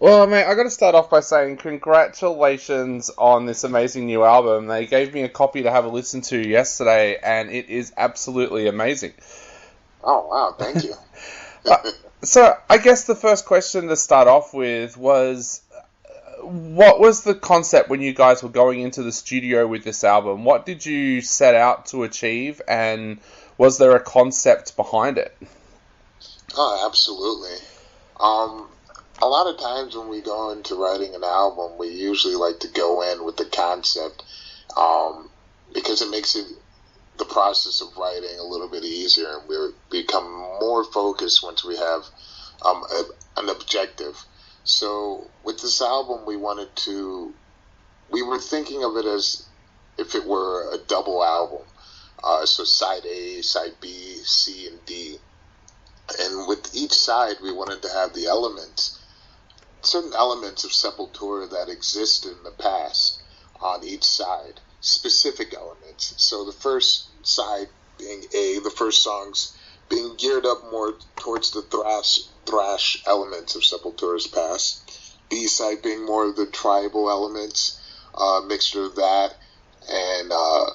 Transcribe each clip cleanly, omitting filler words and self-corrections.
Well, mate, I got to start off by saying congratulations on this amazing new album. They gave me a copy to have a listen to yesterday, and it is absolutely amazing. Oh, wow, thank you. Uh, so, I guess the first question to start off with was, what was the concept when you guys were going into the studio with this album? What did you set out to achieve, and was there a concept behind it? Oh, absolutely. Um, a lot of times when we go into writing an album, we usually like to go in with the concept, um, because it makes the process of writing a little bit easier, and we become more focused once we have an objective. So with this album, we were thinking of it as if it were a double album. So side A, side B, C, and D. And with each side, we wanted to have the elements, certain elements of Sepultura that existed in the past on each side, specific elements. So the first side being A, the first songs being geared up more towards the thrash elements of Sepultura's past. B side being more of the tribal elements, mixture of that, and uh,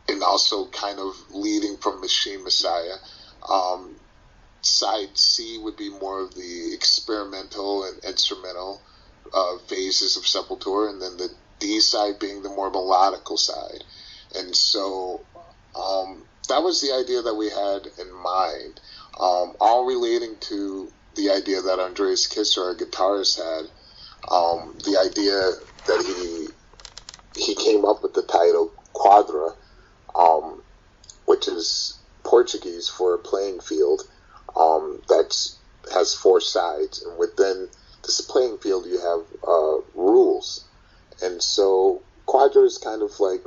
and also kind of leading from Machine Messiah. Um, Side C would be more of the experimental and instrumental phases of Sepultura, and then the D side being the more melodical side. And so that was the idea that we had in mind, all relating to the idea that Andreas Kisser, our guitarist, had. The idea that he came up with the title Quadra, um, which is Portuguese for a playing field, that has four sides, and within this playing field you have rules. And so Quadra is kind of like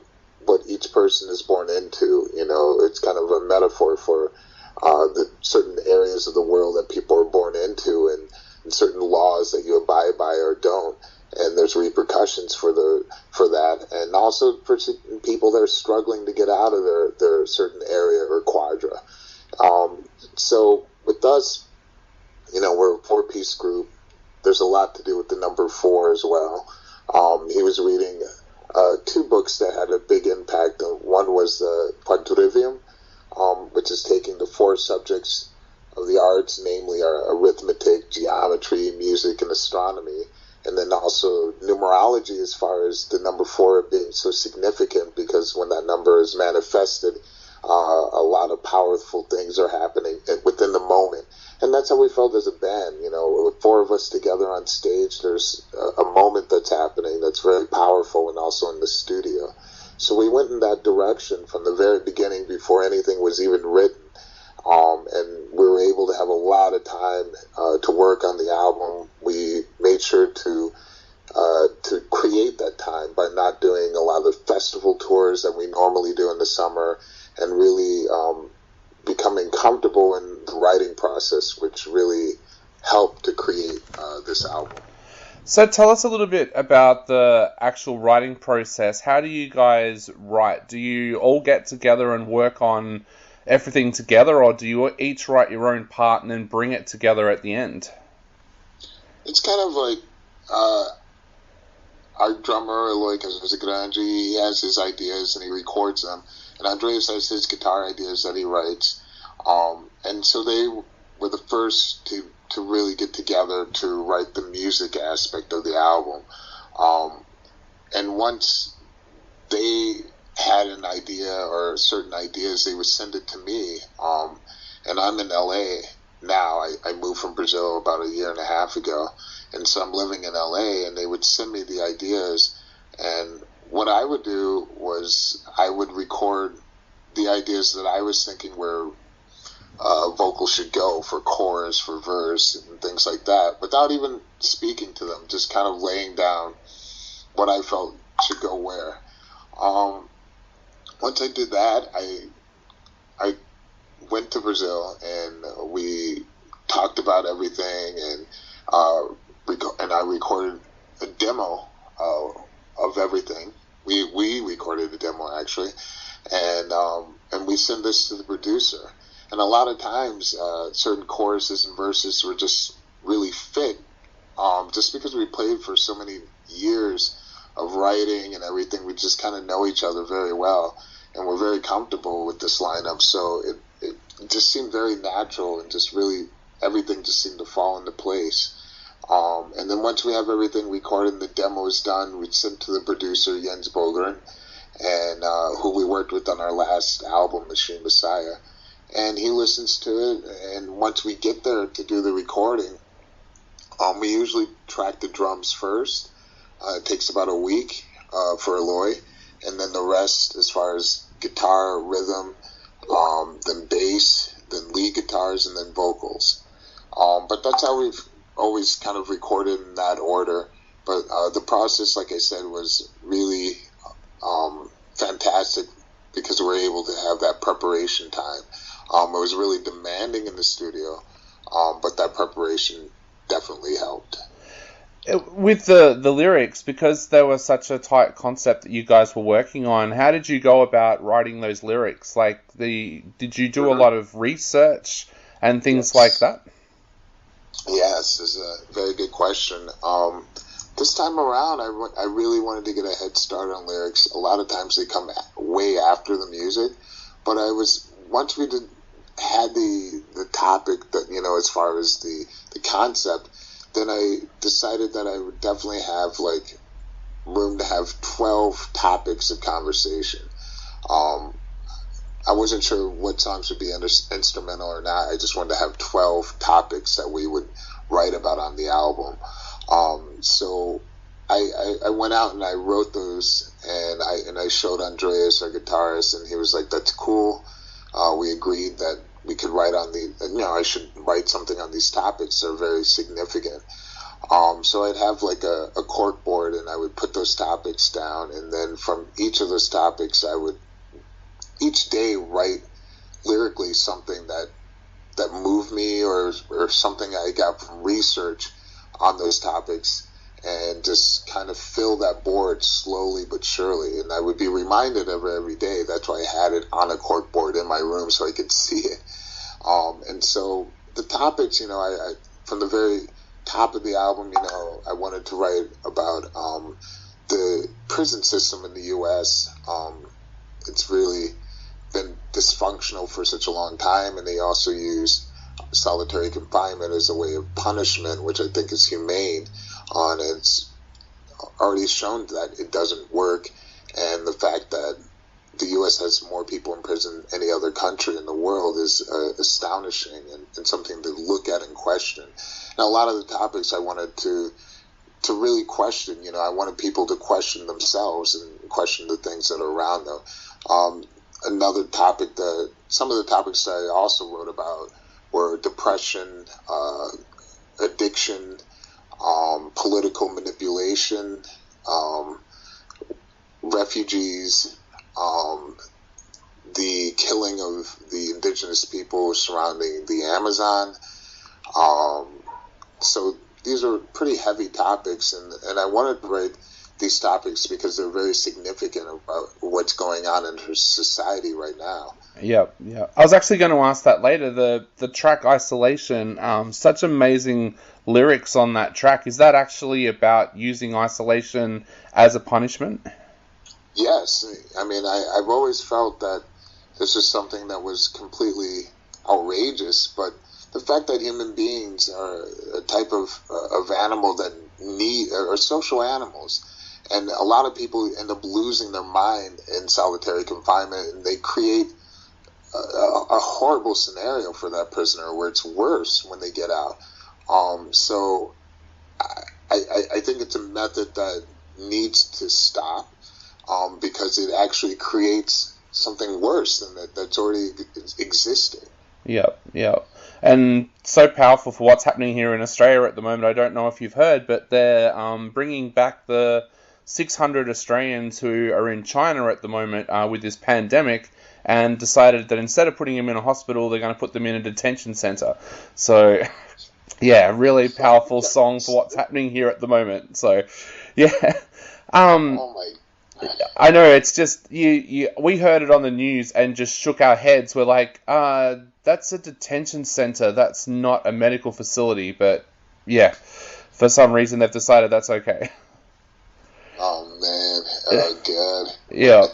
what each person is born into. You know, it's kind of a metaphor for the certain areas of the world that people are born into, and certain laws that you abide by or don't. And there's repercussions for that, and also for people that are struggling to get out of their certain area or quadra. So with us, you know, we're a four-piece group. There's a lot to do with the number four as well. He was reading two books that had a big impact. One was the Quadrivium, which is taking the four subjects of the arts, namely arithmetic, geometry, music, and astronomy, and then also numerology as far as the number four being so significant, because when that number is manifested, a lot of powerful things are happening within the moment. And that's how we felt as a band. You know, with four of us together on stage, there's a moment that's happening that's very powerful, and also in the studio. So we went in that direction from the very beginning, before anything was even written. And we were able to have a lot of time to work on the album. We made sure to create that time by not doing a lot of the festival tours that we normally do in the summer, and really becoming comfortable in the writing process, which really helped to create this album. So tell us a little bit about the actual writing process. How do you guys write? Do you all get together and work on everything together, or do you each write your own part and then bring it together at the end? It's kind of like our drummer, like Zigranji, he has his ideas and he records them, and Andreas has his guitar ideas that he writes. And so they were the first to really get together to write the music aspect of the album. And once they had an idea or certain ideas, they would send it to me. And I'm in LA now. I moved from Brazil about a year and a half ago. And so I'm living in LA, and they would send me the ideas. And what I would do was I would record the ideas that I was thinking where vocals should go, for chorus, for verse, and things like that, without even speaking to them, just kind of laying down what I felt should go where. Once I did that, I went to Brazil, and we talked about everything, and I recorded a demo of everything. We recorded a demo, actually, and we sent this to the producer. And a lot of times, certain choruses and verses were just really fit just because we played for so many years of writing and everything, we just kind of know each other very well, and we're very comfortable with this lineup. So it just seemed very natural, and just really everything just seemed to fall into place. And then once we have everything recorded and the demo is done, we'd send to the producer, Jens Bogren, and who we worked with on our last album, Machine Messiah. And he listens to it, and once we get there to do the recording, we usually track the drums first. It takes about a week for Eloy, and then the rest, as far as guitar, rhythm, then bass, then lead guitars, and then vocals. But that's how we've always kind of recorded in that order. But the process, like I said, was really fantastic because we were able to have that preparation time. It was really demanding in the studio, but that preparation definitely helped. With the lyrics, because they were such a tight concept that you guys were working on, how did you go about writing those lyrics? Like, did you do a lot of research and things like that? Yes, this is a very good question. This time around, I really wanted to get a head start on lyrics. A lot of times they come way after the music, but once we had the topic that, as far as the concept, then I decided that I would definitely have like room to have 12 topics of conversation. I wasn't sure what songs would be instrumental or not. I just wanted to have 12 topics that we would write about on the album. So I went out and I wrote those, and I showed Andreas, our guitarist, and he was like, "That's cool." We agreed that we could write on I should write something on these topics that are very significant. So I'd have like a cork board, and I would put those topics down, and then from each of those topics, I would each day write lyrically something that moved me or something I got from research on those topics, and just kind of fill that board slowly but surely. And I would be reminded of it every day. That's why I had it on a cork board in my room so I could see it. And so the topics, I from the very top of the album, I wanted to write about the prison system in the U.S. It's really been dysfunctional for such a long time, and they also use solitary confinement as a way of punishment, which I think is humane. And it's already shown that it doesn't work, and the fact that the U.S. has more people in prison than any other country in the world is astonishing and something to look at and question. Now, a lot of the topics I wanted to really question, I wanted people to question themselves and question the things that are around them. Another topic some of the topics that I also wrote about were depression, addiction, political manipulation, refugees, the killing of the indigenous people surrounding the Amazon. So these are pretty heavy topics, and I wanted to write these topics because they're very significant about what's going on in our society right now. Yeah. I was actually going to ask that later. The track Isolation, such amazing lyrics on that track. Is that actually about using isolation as a punishment? Yes. I mean, I've always felt that this is something that was completely outrageous, but the fact that human beings are a type of animal that are social animals, and a lot of people end up losing their mind in solitary confinement, and they create a horrible scenario for that prisoner where it's worse when they get out. So I think it's a method that needs to stop, because it actually creates something worse than that's already existing. Yeah. And so powerful for what's happening here in Australia at the moment. I don't know if you've heard, but they're bringing back the 600 Australians who are in China at the moment with this pandemic, and decided that instead of putting them in a hospital, they're going to put them in a detention center. So, yeah, really powerful song for what's happening here at the moment. So, yeah. Oh my. I know, it's just, we heard it on the news and just shook our heads. We're like, that's a detention center. That's not a medical facility. But, yeah, for some reason they've decided that's okay. Oh man, oh god. Yeah.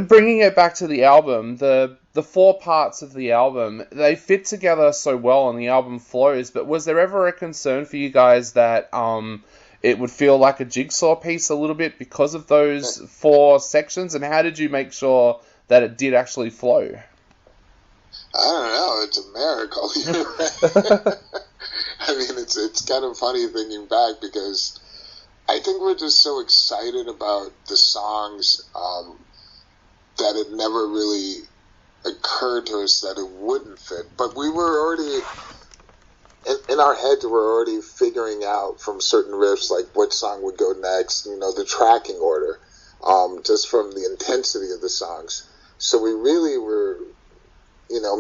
Bringing it back to the album, the four parts of the album, they fit together so well and the album flows, but was there ever a concern for you guys that it would feel like a jigsaw piece a little bit because of those four sections, and how did you make sure that it did actually flow? I don't know, it's a miracle. I mean, it's kind of funny thinking back, because I think we're just so excited about the songs that it never really occurred to us that it wouldn't fit. But we were already, in our heads, we're already figuring out from certain riffs, like what song would go next, the tracking order, just from the intensity of the songs. So we really were,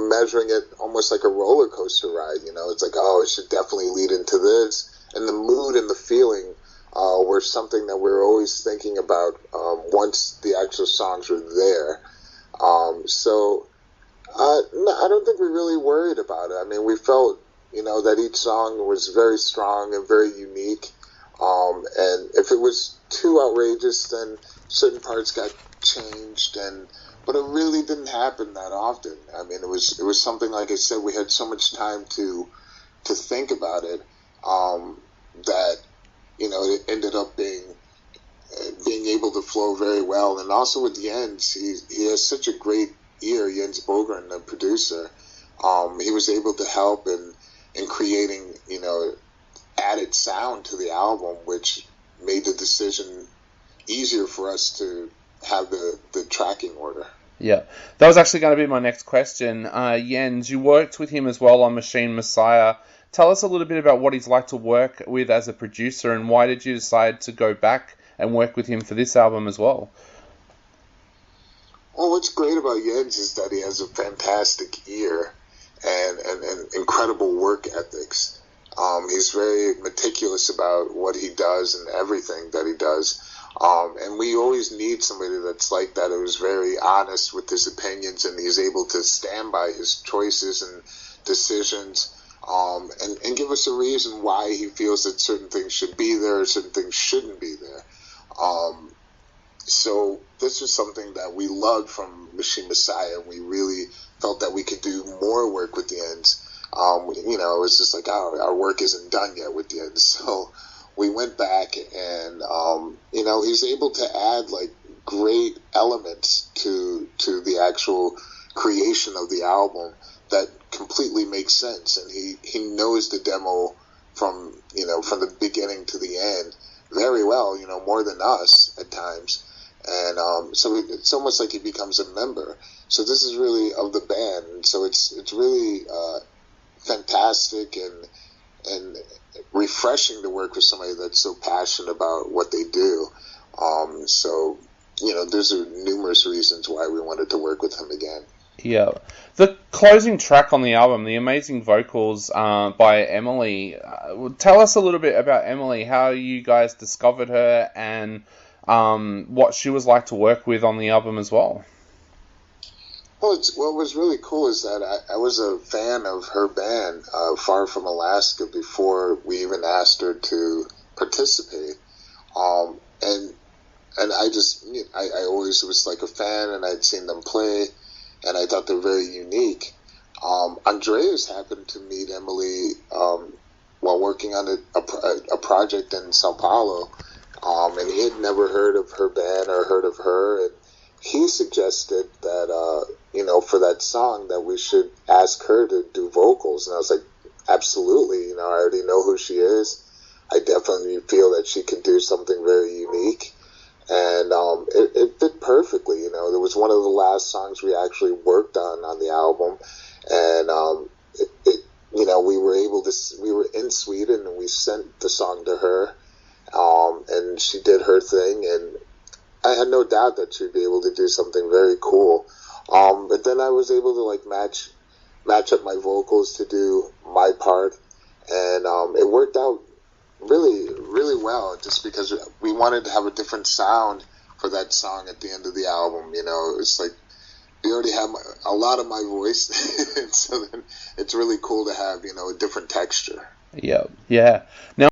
measuring it almost like a roller coaster ride. It's like, oh, it should definitely lead into this. And the mood and the feeling were something that we were always thinking about once the actual songs were there. So no, I don't think we really worried about it. I mean, we felt, that each song was very strong and very unique. And if it was too outrageous, then certain parts got changed, but it really didn't happen that often. I mean, it was something, like I said, we had so much time to think about it, that, it ended up being able to flow very well. And also with Jens, he has such a great ear, Jens Bogren, the producer. He was able to help in creating, added sound to the album, which made the decision easier for us to have the tracking order. Yeah, that was actually going to be my next question. Jens, you worked with him as well on Machine Messiah. Tell us a little bit about what he's like to work with as a producer, and why did you decide to go back and work with him for this album as well? Well, what's great about Jens is that he has a fantastic ear and incredible work ethics. He's very meticulous about what he does and everything that he does. And we always need somebody that's like that, who's very honest with his opinions, and he's able to stand by his choices and decisions, and give us a reason why he feels that certain things should be there, certain things shouldn't be there. So this was something that we loved from Machine Messiah, and we really felt that we could do more work with the Ends. It was just like, our work isn't done yet with the Ends. So we went back, and he's able to add like great elements to the actual creation of the album that completely makes sense, and he knows the demo from the beginning to the end very well, more than us at times. And so it's almost like he becomes a member. So this is really of the band. So it's really fantastic and refreshing to work with somebody that's so passionate about what they do. So there's numerous reasons why we wanted to work with him again. Yeah. The closing track on the album, the amazing vocals by Emily. Tell us a little bit about Emily, how you guys discovered her, and what she was like to work with on the album as well. Well, what was really cool is that I was a fan of her band, Far From Alaska, before we even asked her to participate. And I always was like a fan, and I'd seen them play, and I thought they were very unique. Andreas happened to meet Emily while working on a project in Sao Paulo, and he had never heard of her band or heard of her, and he suggested that, for that song, that we should ask her to do vocals. And I was like, absolutely, I already know who she is. I definitely feel that she can do something very unique. And it fit perfectly. It was one of the last songs we actually worked on the album. And, we were in Sweden, and we sent the song to her. And she did her thing, and I had no doubt that she'd be able to do something very cool. But then I was able to match up my vocals to do my part, and it worked out really, really well, just because we wanted to have a different sound for that song at the end of the album. It's like we already have a lot of my voice, and so then it's really cool to have a different texture. Yeah. Yeah. Now,